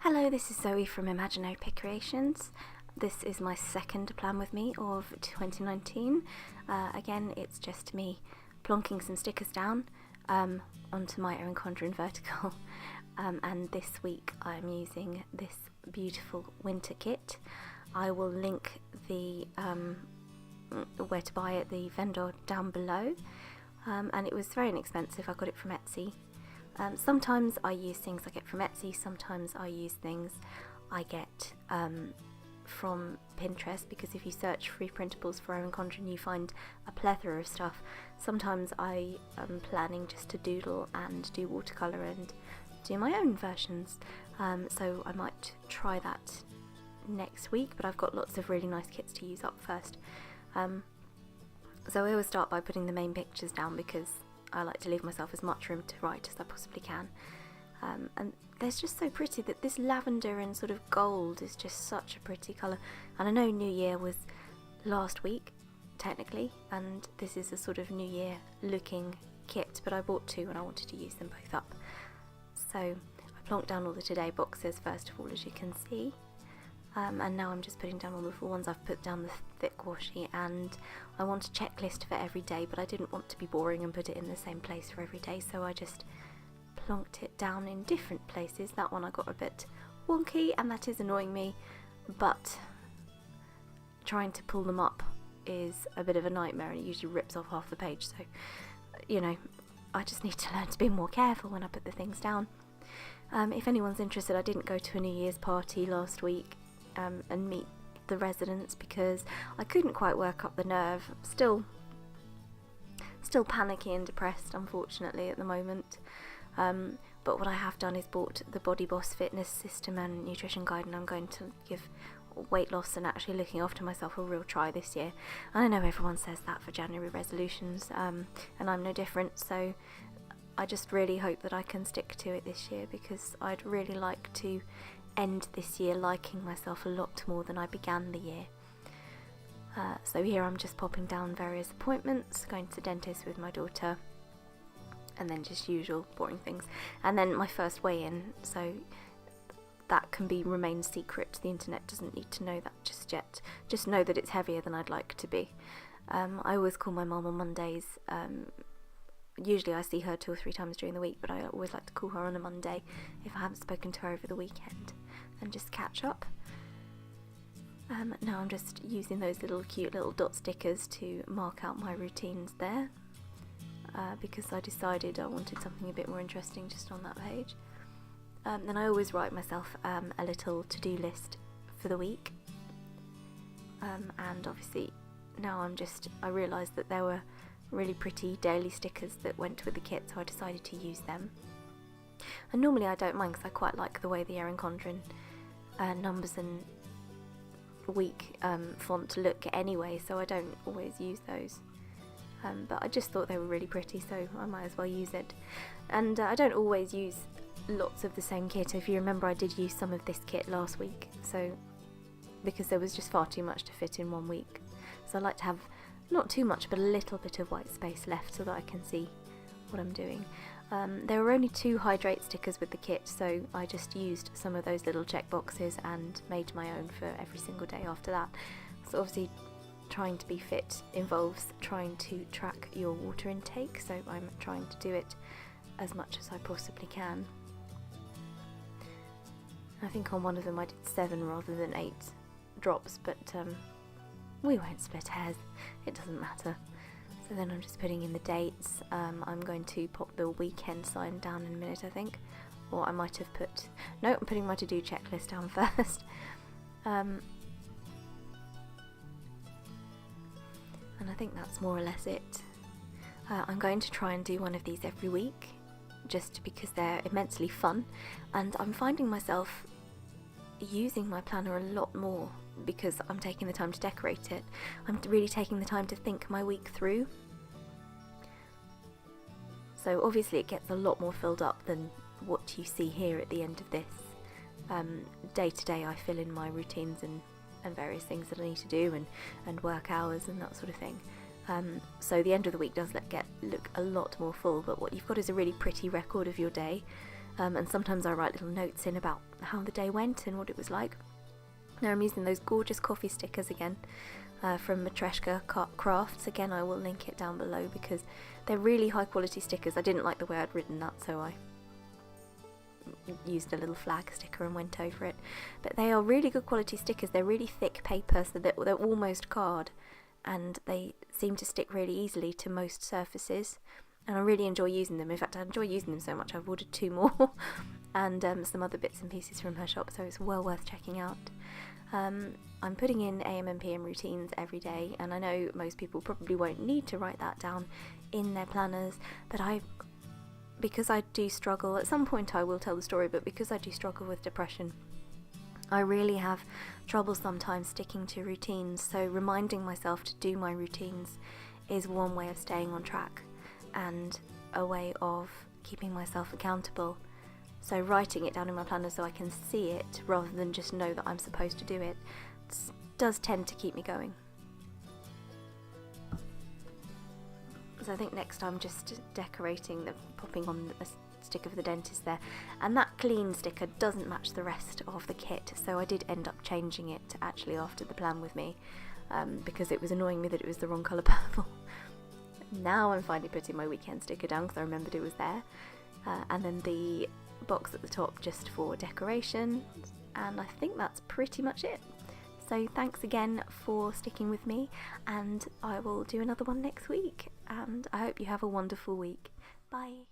Hello, this is Zoe from Imaginary Pick Creations. This is my second plan with me of 2019. Again, it's just me plonking some stickers down onto my Erin Condren vertical. And this week I'm using this beautiful winter kit. I will link the where to buy it, the vendor, down below. And it was very inexpensive. I got it from Etsy. Sometimes I use things I get from Etsy, sometimes I use things I get from Pinterest, because if you search free printables for Erin Condren you find a plethora of stuff. Sometimes I am planning just to doodle and do watercolour and do my own versions, so I might try that next week, but I've got lots of really nice kits to use up first. So I always start by putting the main pictures down because I like to leave myself as much room to write as I possibly can. And they're just so pretty. That this lavender and sort of gold is just such a pretty colour. And I know New Year was last week, technically, and this is a sort of New Year looking kit, but I bought two and I wanted to use them both up. So I plonked down all the Today boxes first of all, as you can see. And now I'm just putting down all the full ones. I've put down the thick washi, and I want a checklist for every day, but I didn't want to be boring and put it in the same place for every day, so I just plonked it down in different places. That one I got a bit wonky, and that is annoying me, but trying to pull them up is a bit of a nightmare, and it usually rips off half the page, so you know, I just need to learn to be more careful when I put the things down. If anyone's interested, I didn't go to a New Year's party last week and meet the residents because I couldn't quite work up the nerve. Still panicky and depressed, unfortunately, at the moment. But what I have done is bought the Body Boss fitness system and nutrition guide, and I'm going to give weight loss and actually looking after myself a real try this year. And I know everyone says that for January resolutions, and I'm no different, so I just really hope that I can stick to it this year, because I'd really like to end this year liking myself a lot more than I began the year. So here I'm just popping down various appointments, going to the dentist with my daughter, and then just usual boring things, and then my first weigh-in, so that can remain secret. The internet doesn't need to know that just yet. Just know that it's heavier than I'd like to be. I always call my mum on Mondays. Usually I see her 2 or 3 times during the week, but I always like to call her on a Monday if I haven't spoken to her over the weekend, and just catch up. Now I'm just using those cute little dot stickers to mark out my routines there, because I decided I wanted something a bit more interesting just on that page. Then I always write myself a little to-do list for the week, and obviously now I realised that there were really pretty daily stickers that went with the kit, so I decided to use them. And normally I don't mind because I quite like the way the Erin Condren numbers and week font look anyway, so I don't always use those. But I just thought they were really pretty, so I might as well use it. And I don't always use lots of the same kit. If you remember, I did use some of this kit last week, so because there was just far too much to fit in one week. So I like to have not too much, but a little bit of white space left so that I can see what I'm doing. There were only 2 hydrate stickers with the kit, so I just used some of those little check boxes and made my own for every single day after that. So obviously trying to be fit involves trying to track your water intake, so I'm trying to do it as much as I possibly can. I think on one of them I did 7 rather than 8 drops, but we won't split hairs, it doesn't matter. So then I'm just putting in the dates. I'm going to pop the weekend sign down in a minute, I think. Or I might have put... No, I'm putting my to-do checklist down first. And I think that's more or less it. I'm going to try and do one of these every week, just because they're immensely fun. And I'm finding myself using my planner a lot more because I'm taking the time to decorate it. I'm really taking the time to think my week through. So obviously it gets a lot more filled up than what you see here at the end of this. Day to day I fill in my routines and various things that I need to do and work hours and that sort of thing. So the end of the week does look a lot more full, but what you've got is a really pretty record of your day. and sometimes I write little notes in about how the day went and what it was like. Now I'm using those gorgeous coffee stickers again, from Matreshka Crafts. Again, I will link it down below because they're really high quality stickers. I didn't like the way I'd written that, so I used a little flag sticker and went over it. But they are really good quality stickers. They're really thick paper, so they're almost card, and they seem to stick really easily to most surfaces, and I really enjoy using them. In fact, I enjoy using them so much I've ordered 2 more and some other bits and pieces from her shop, so it's well worth checking out. I'm putting in AM and PM routines every day, and I know most people probably won't need to write that down in their planners, but because I do struggle, at some point I will tell the story, but because I do struggle with depression, I really have trouble sometimes sticking to routines, so reminding myself to do my routines is one way of staying on track and a way of keeping myself accountable. So writing it down in my planner so I can see it rather than just know that I'm supposed to do it does tend to keep me going. So I think next I'm just decorating, popping on a sticker for the dentist there, and that clean sticker doesn't match the rest of the kit, so I did end up changing it actually after the plan with me, because it was annoying me that it was the wrong colour purple. Now I'm finally putting my weekend sticker down because I remembered it was there, and then the box at the top just for decoration, and I think that's pretty much it. So thanks again for sticking with me, and I will do another one next week, and I hope you have a wonderful week. Bye.